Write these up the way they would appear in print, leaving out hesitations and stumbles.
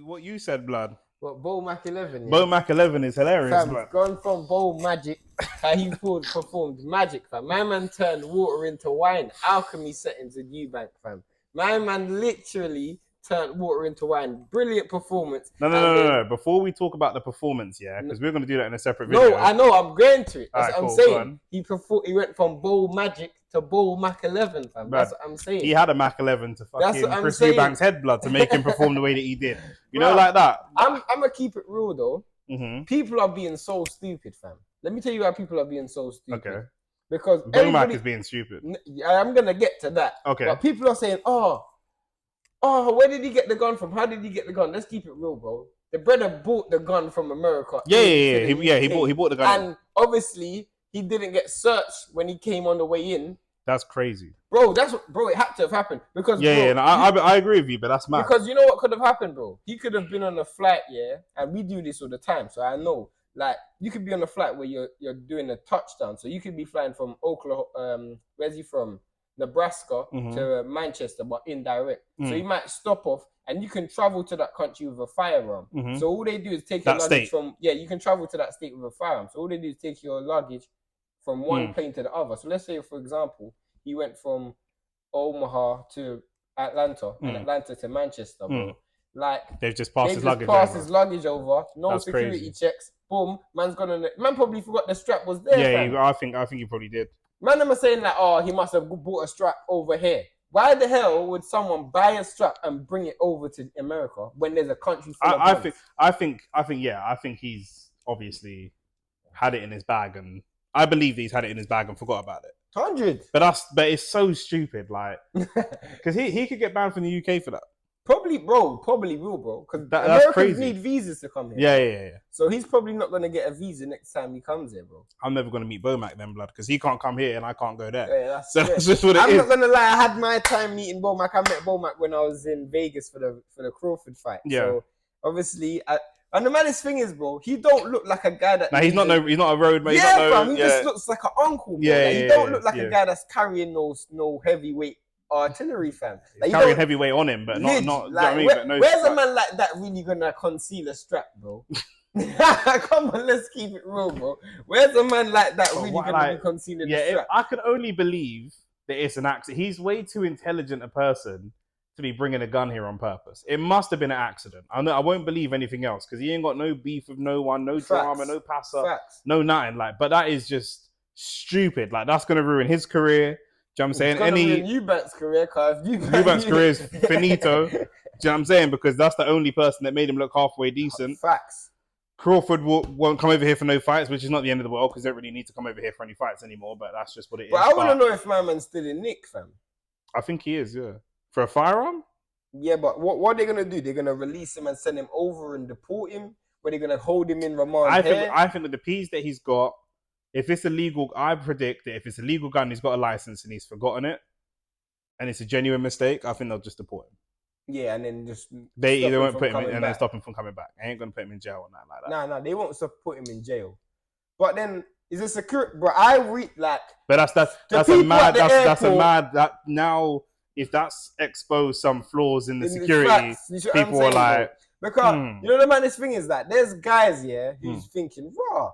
what you said, blood. What, BOMAC 11? Yeah? BOMAC 11 is hilarious, Fam, blood. gone from Bowl Magic, how he performed magic, fam. My man turned water into wine. Alchemy settings in Eubank, fam. My man literally turned water into wine. Brilliant performance. No. Before we talk about the performance, yeah, because we're going to do that in a separate video. No, I know. I'm going to it. That's All what right, I'm saying. He went from Bowl Magic to BOMAC 11, fam. That's what I'm saying. He had a Mac 11 to fucking Chris saying. Eubank's head, blood, to make him perform the way that he did. You know, like that. I'm going to keep it real, though. Mm-hmm. People are being so stupid, fam. Let me tell you why people are being so stupid. Okay. Because BOMAC is being stupid. I'm going to get to that. Okay. But people are saying, oh, where did he get the gun from? How did he get the gun? Let's keep it real, bro. The brother bought the gun from America. Yeah. He bought the gun. And obviously, he didn't get searched when he came on the way in. That's crazy. Bro, it had to have happened. Because I agree with you, but that's mad. Because you know what could have happened, bro? He could have been on a flight, yeah, and we do this all the time, so I know. Like, you could be on a flight where you're doing a touchdown, so you could be flying from Oklahoma, where's he from? Nebraska to Manchester, but indirect. So you might stop off, and you can travel to that country with a firearm. So all they do is take your luggage you can travel to that state with a firearm. So all they do is take your luggage from one plane to the other. So let's say, for example, he went from Omaha to Atlanta and Atlanta to Manchester, bro. Like, they've just passed his luggage over. No That's security crazy. checks. Boom, man probably forgot the strap was there. Yeah, I think he probably did. Man, I'm saying that, he must have bought a strap over here. Why the hell would someone buy a strap and bring it over to America when there's a country full of guns? I think he's obviously had it in his bag, and I believe that he's had it in his bag and forgot about it. 100. But it's so stupid, like, because he could get banned from the UK for that. Probably will, bro. Because Americans need visas to come here. Yeah. So he's probably not going to get a visa next time he comes here, bro. I'm never going to meet BOMAC then, blood, because he can't come here and I can't go there. Yeah, that's just what it is. I'm not going to lie. I had my time meeting BOMAC. I met BOMAC when I was in Vegas for the Crawford fight. Yeah. So obviously, and the maddest thing is, bro, he don't look like a guy that. He's not a road mate. Yeah, fam. He just looks like an uncle, bro. Yeah, he don't look like a guy that's carrying no heavyweight artillery, fam. Like, carrying heavyweight on him, but not. Like, where's a man like that really gonna conceal a strap, bro? Come on, let's keep it real, bro. Where's a man like that really gonna be concealing a strap? I could only believe that it's an accident. He's way too intelligent a person to be bringing a gun here on purpose. It must have been an accident. I won't believe anything else because he ain't got no beef with no one, no drama, no passer, no nothing. Like, but that is just stupid. Like, that's gonna ruin his career. Do you know what I'm saying? Eubank's career, Eubank's career is finito. Do you know what I'm saying? Because that's the only person that made him look halfway decent. Facts. Crawford won't come over here for no fights, which is not the end of the world because they don't really need to come over here for any fights anymore. But that's just what it is. But I want to know if my man's still in Nick, fam. I think he is, yeah. For a firearm? Yeah, but what are they going to do? They're going to release him and send him over and deport him? Or they're going to hold him in remand? I think that the P's that he's got, if it's illegal, I predict that if it's a legal gun, he's got a license and he's forgotten it, and it's a genuine mistake, I think they'll just deport him. Yeah, and then just they won't put him in and then stop him from coming back. They ain't gonna put him in jail or nothing like that. No, they won't put him in jail. But then is a security, bro? I read like. But that's a mad. That now if that's exposed some flaws in the security, people are like, because you know the maddest thing is that there's guys who's thinking, raw.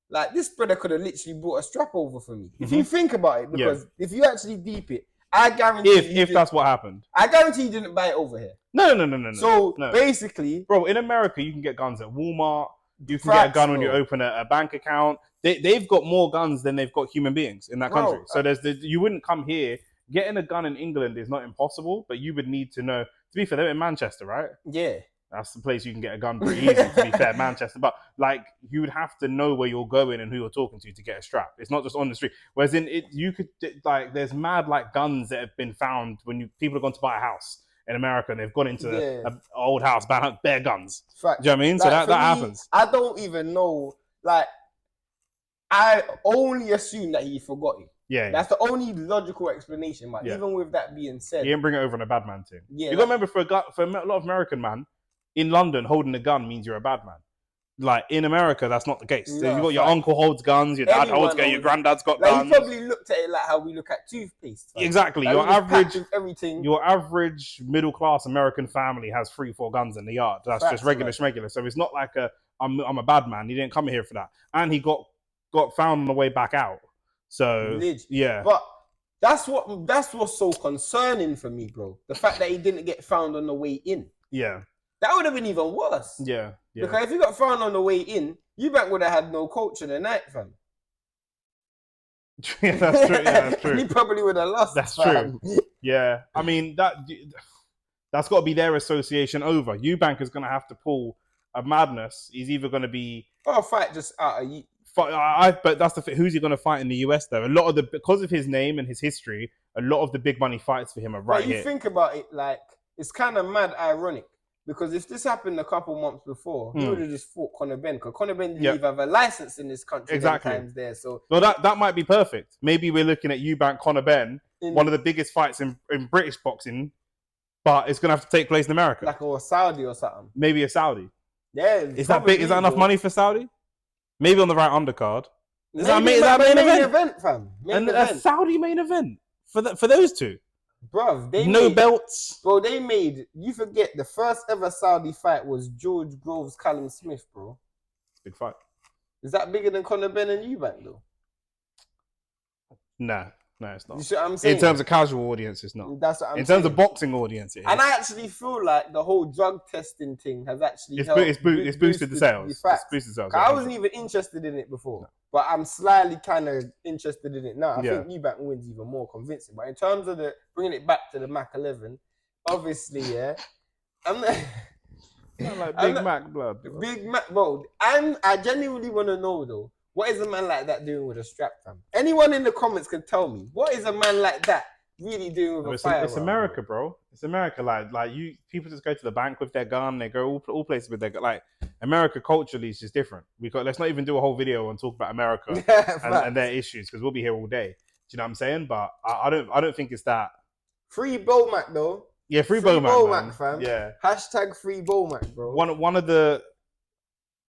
Like, this brother could have literally brought a strap over for me. If you think about it, because if you actually deep it, I guarantee if that's what happened. I guarantee you didn't buy it over here. No. So, basically... Bro, in America, you can get guns at Walmart. You can get a gun when you open a bank account. They've got more guns than they've got human beings in that country. So you wouldn't come here. Getting a gun in England is not impossible, but you would need to know... To be fair, they're in Manchester, right? Yeah. That's the place you can get a gun pretty easy, to be fair, Manchester. But, like, you would have to know where you're going and who you're talking to get a strap. It's not just on the street. Whereas there's mad, like, guns that have been found when people have gone to buy a house in America and they've gone into an old house, bare guns. Fact. Do you know what I mean? So that happens. I don't even know. Like, I only assume that he forgot it. Yeah. That's the only logical explanation. But even with that being said... He didn't bring it over on a bad man thing. Yeah. You got to remember, for a lot of American man, in London, holding a gun means you're a bad man. Like in America, that's not the case. So No, you got your fact. uncle holds guns, your dad Anyone holds guns, your owns- granddad's got Like guns. he probably looked at it like how we look at toothpaste. Fam. Exactly. Like, Your we just packed average, with everything. your average middle class American family has 3-4 guns in the yard. That's Facts, just regular man. schmegular. So it's not like I'm a bad man. He didn't come here for that, and he got found on the way back out. So yeah, But that's what's so concerning for me, bro. The fact that he didn't get found on the way in. yeah, That would have been even worse. yeah. Because if he got found on the way in, Eubank would have had no coach in the night, fam. Yeah, that's true. Yeah, that's And he true. probably would have lost. That's fam. true. Yeah, I mean that's got to be their association over. Eubank is going to have to pull a madness. He's either going to be Or fight just out of but that's the thing. Who's he going to fight in the US though? A lot of because of his name and his history, a lot of the big money fights for him are right But you here. think about it, like it's kind of mad ironic because if this happened a couple months before, he would have just fought Conor Benn because Conor Benn didn't even have a license in this country. Exactly. Times there, so well, that might be perfect. Maybe we're looking at Eubank Conor Benn, one of the biggest fights in British boxing, but it's going to have to take place in America, like or Saudi or something. maybe a Saudi. Yeah, Is that big? Is that enough money for Saudi? Maybe on the right undercard. Is that a main event? Fam? A Saudi main event for those two, bruv. Belts. Bro, they made. You forget the first ever Saudi fight was George Groves, Callum Smith, bro. Big fight. Is that bigger than Conor Benn and Eubank though? No, it's not. You see what I'm saying? In terms of casual audience, it's not. That's what I'm in saying. terms of boxing audience, it is. And I actually feel like the whole drug testing thing has actually it's helped boosted the sales. It's boosted the sales. I wasn't even interested in it before, but I'm slightly kind of interested in it now. I think Eubank wins even more convincing. But in terms of bringing it back to the Mac 11, obviously, yeah, I'm not. Not like Big Mac blood. Big Mac, bro. I genuinely want to know though, what is a man like that doing with a strap, fam? Anyone in the comments can tell me what is a man like that really doing with a firearm? It's America, bro. It's America. Like you, people just go to the bank with their gun. They go all places with their gun. Like America culturally is just different. Let's not even do a whole video and talk about America and their issues because we'll be here all day. Do you know what I'm saying? But I don't think it's that. Free BOMAC though. Yeah, free BOMAC, fam. Yeah. Hashtag free BOMAC, bro. One of the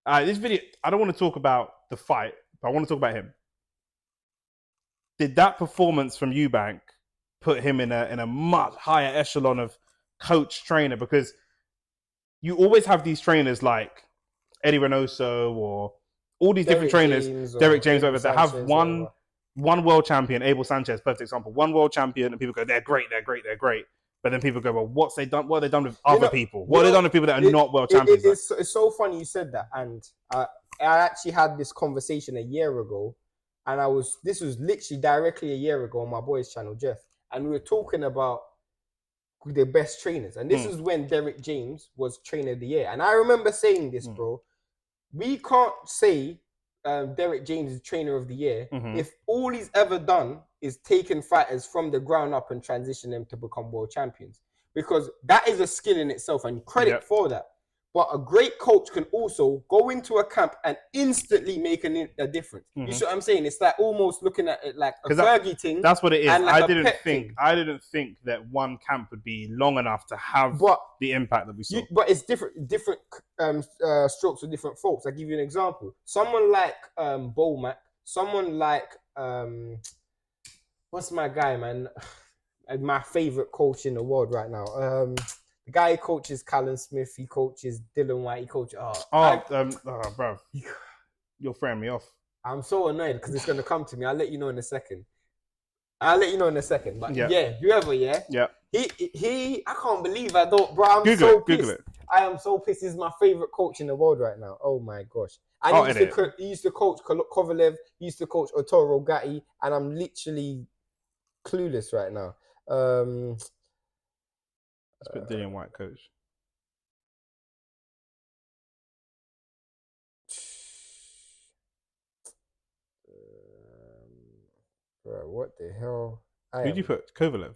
this video. I don't want to talk about the fight, but I want to talk about him. Did that performance from Eubank put him in a much higher echelon of coach trainer? Because you always have these trainers like Eddie Reynoso or all these different trainers, Derek James, whatever, that have one world champion, Abel Sanchez, perfect example, one world champion, and people go, they're great. But then people go, well, what have they done with other people? What have they done with people that are not world champions? It's so funny you said that. And I actually had this conversation a year ago. And this was literally directly a year ago on my boy's channel, Jeff. And we were talking about the best trainers. And this is when Derek James was trainer of the year. And I remember saying this, bro. We can't say Derek James is trainer of the year if all he's ever done is taken fighters from the ground up and transition them to become world champions, because that is a skill in itself and credit for that. But a great coach can also go into a camp and instantly make a difference. You see what I'm saying? It's like almost looking at it like a Fergie thing. That's what it is. Like I didn't think that one camp would be long enough to have the impact that we saw. But it's different strokes for different folks. I'll give you an example. Someone like BOMAC, someone like what's my guy, man? My favorite coach in the world right now. The guy who coaches Callum Smith, he coaches Dylan White, he coaches... bro. You're throwing me off. I'm so annoyed because it's going to come to me. I'll let you know in a second. But whoever, Yeah. He I can't believe I don't... Bro, I'm Google pissed. it. I am so pissed. He's my favorite coach in the world right now. Oh my gosh. And he used to coach Kovalev, he used to coach Otoro Gatti, and I'm literally clueless right now. Let's put Dylan White coach. Bro, what the hell? Who'd you put? Kovalev?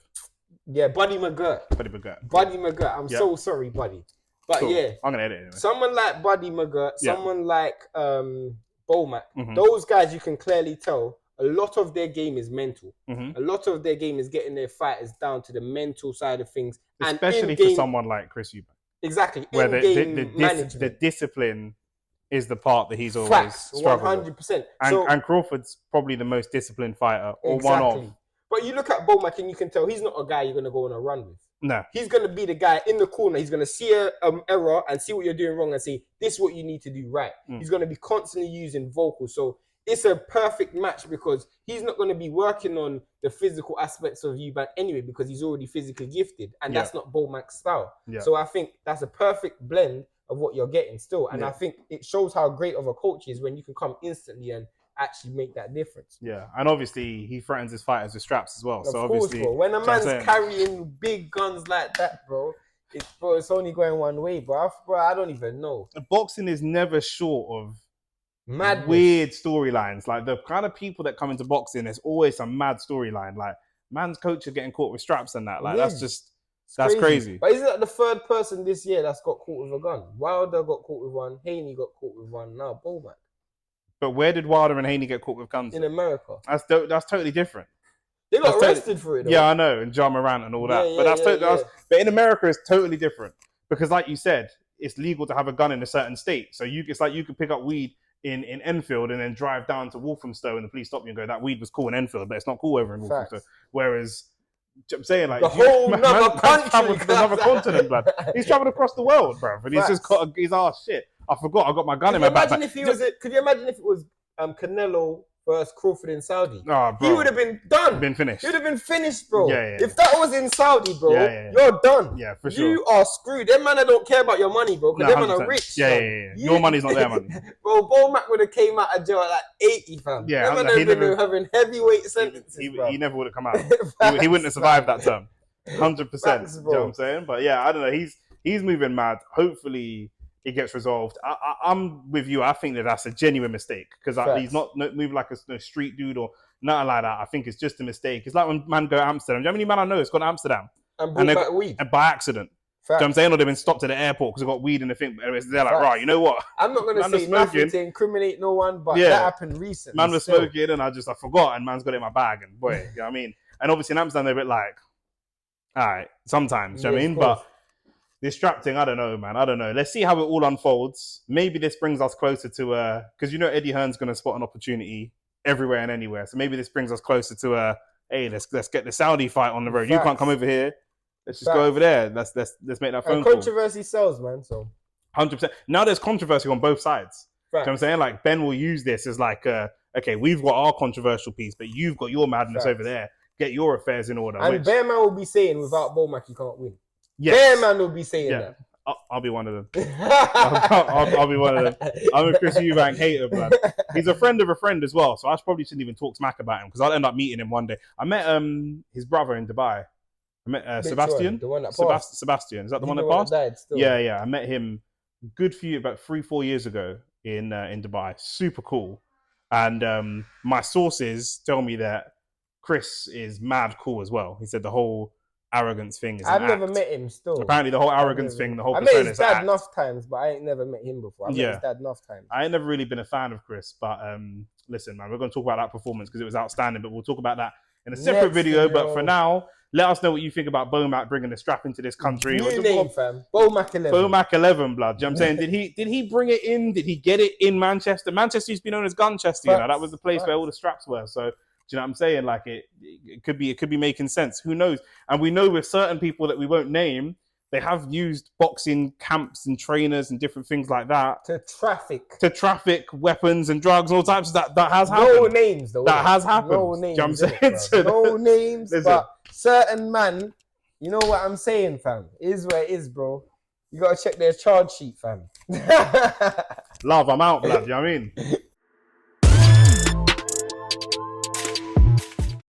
Yeah, Buddy McGirt. I'm so sorry, Buddy. But yeah, I'm gonna edit it anyway. Someone like Buddy McGirt, someone like BOMAC, those guys you can clearly tell a lot of their game is mental. A lot of their game is getting their fighters down to the mental side of things. Especially for someone like Chris Eubank. Exactly. Where the discipline is the part that he's always Facts, struggled with. 100%. And Crawford's probably the most disciplined fighter, or exactly. one of. But you look at BOMAC and you can tell he's not a guy you're going to go on a run with. No. He's going to be the guy in the corner. He's going to see an error and see what you're doing wrong and say, this is what you need to do right. He's going to be constantly using vocals. So it's a perfect match because he's not going to be working on the physical aspects of Eubank anyway because he's already physically gifted. And that's not BOMAC's style. Yeah. So I think that's a perfect blend of what you're getting still. And I think it shows how great of a coach he is when you can come instantly and actually make that difference. Yeah, and obviously he threatens his fighters with straps as well. So of course, obviously, bro. When a man's carrying big guns like that, bro, it's only going one way, bro. I don't even know. Boxing is never short of madness. Weird storylines. Like the kind of people that come into boxing, there's always some mad storyline. Like man's coach are getting caught with straps and that. Like that's crazy. But isn't that the third person this year that's got caught with a gun? Wilder got caught with one. Haney got caught with one. Now BOMAC. But where did Wilder and Haney get caught with guns? In America. That's totally different. They got arrested for it, though. Yeah, I know, and John Morant and all that. But in America, it's totally different because, like you said, it's legal to have a gun in a certain state. So it's like you could pick up weed in Enfield and then drive down to Walthamstow and the police stop you and go, "That weed was cool in Enfield, but it's not cool over in Walthamstow." Whereas, I'm saying like the whole another country, another continent, blood. He's traveled across the world, bro, and he's just got his ass shit. I forgot I got my gun in my back. Could you imagine if it was Canelo versus Crawford in Saudi? Oh, bro. He would have been done. Been finished. He would have been finished, bro. Yeah. If that was in Saudi, bro, you're done. Yeah, for sure. You are screwed. Them man don't care about your money, bro, because them man are rich. Yeah. Your money's not their money. Bro, BOMAC would have came out of jail at like 80, fam. Yeah, them man have been having heavyweight sentences, he never would have come out. he wouldn't have survived that term. 100%. You know what I'm saying? But yeah, I don't know. He's moving mad. Hopefully it gets resolved. I'm with you. I think that's a genuine mistake because he's not moving like a street dude or nothing like that. I think it's just a mistake. It's like when man go to Amsterdam. Do you know how many man I know has gone to Amsterdam and bought weed and by accident? Do you know what I'm saying? Or they've been stopped at the airport because they've got weed in the thing. They're like, right, you know what? I'm not going to say nothing to incriminate no one, but that happened recently. Man was smoking and I forgot and man's got it in my bag and boy, you know what I mean? And obviously in Amsterdam they're a bit like, all right, sometimes, you know what I mean? But this strap thing, I don't know, man. I don't know. Let's see how it all unfolds. Maybe this brings us closer to because you know Eddie Hearn's going to spot an opportunity everywhere and anywhere. So maybe this brings us closer to hey, let's get the Saudi fight on the road. You can't come over here. Let's just go over there. Let's make that phone call. Controversy sells, man. So 100%. Now there's controversy on both sides. You know what I'm saying? Like Ben will use this as like, okay, we've got our controversial piece, but you've got your madness over there. Get your affairs in order. And Bear Man will be saying, without BOMAC, you can't win. Yes. Bear Man will be saying that. I'll be one of them. I'll be one of them. I'm a Chris Eubank hater, man. He's a friend of a friend as well, so I probably shouldn't even talk smack about him because I'll end up meeting him one day. I met his brother in Dubai. I met Sebastian. The one that passed. Sebastian. Is that the one that passed? Died still. Yeah. I met him about 3-4 years ago in Dubai. Super cool. And my sources tell me that Chris is mad cool as well. He said the whole arrogance thing is I've never met him still. Apparently the whole arrogance thing, the whole I met his dad enough times, but I ain't never met him before. I met his dad enough times. I ain't never really been a fan of Chris, but listen, man, we're going to talk about that performance because it was outstanding, but we'll talk about that in a separate video. But for now, let us know what you think about BOMAC bringing the strap into this country. New name, fam. BOMAC 11. BOMAC 11, blood. Do you know what I'm saying? Did he bring it in? Did he get it in Manchester? Manchester used to be known as Gunchester. You know, that was the place where all the straps were. So, do you know what I'm saying? Like it could be making sense. Who knows? And we know with certain people that we won't name, they have used boxing camps and trainers and different things like that to traffic weapons and drugs and all types of that has happened. No names though. That has happened. No names. Do you know what I'm saying? No names. But certain man, you know what I'm saying, fam? It is where it is, bro. You gotta check their charge sheet, fam. Love, I'm out, blood. You know what I mean?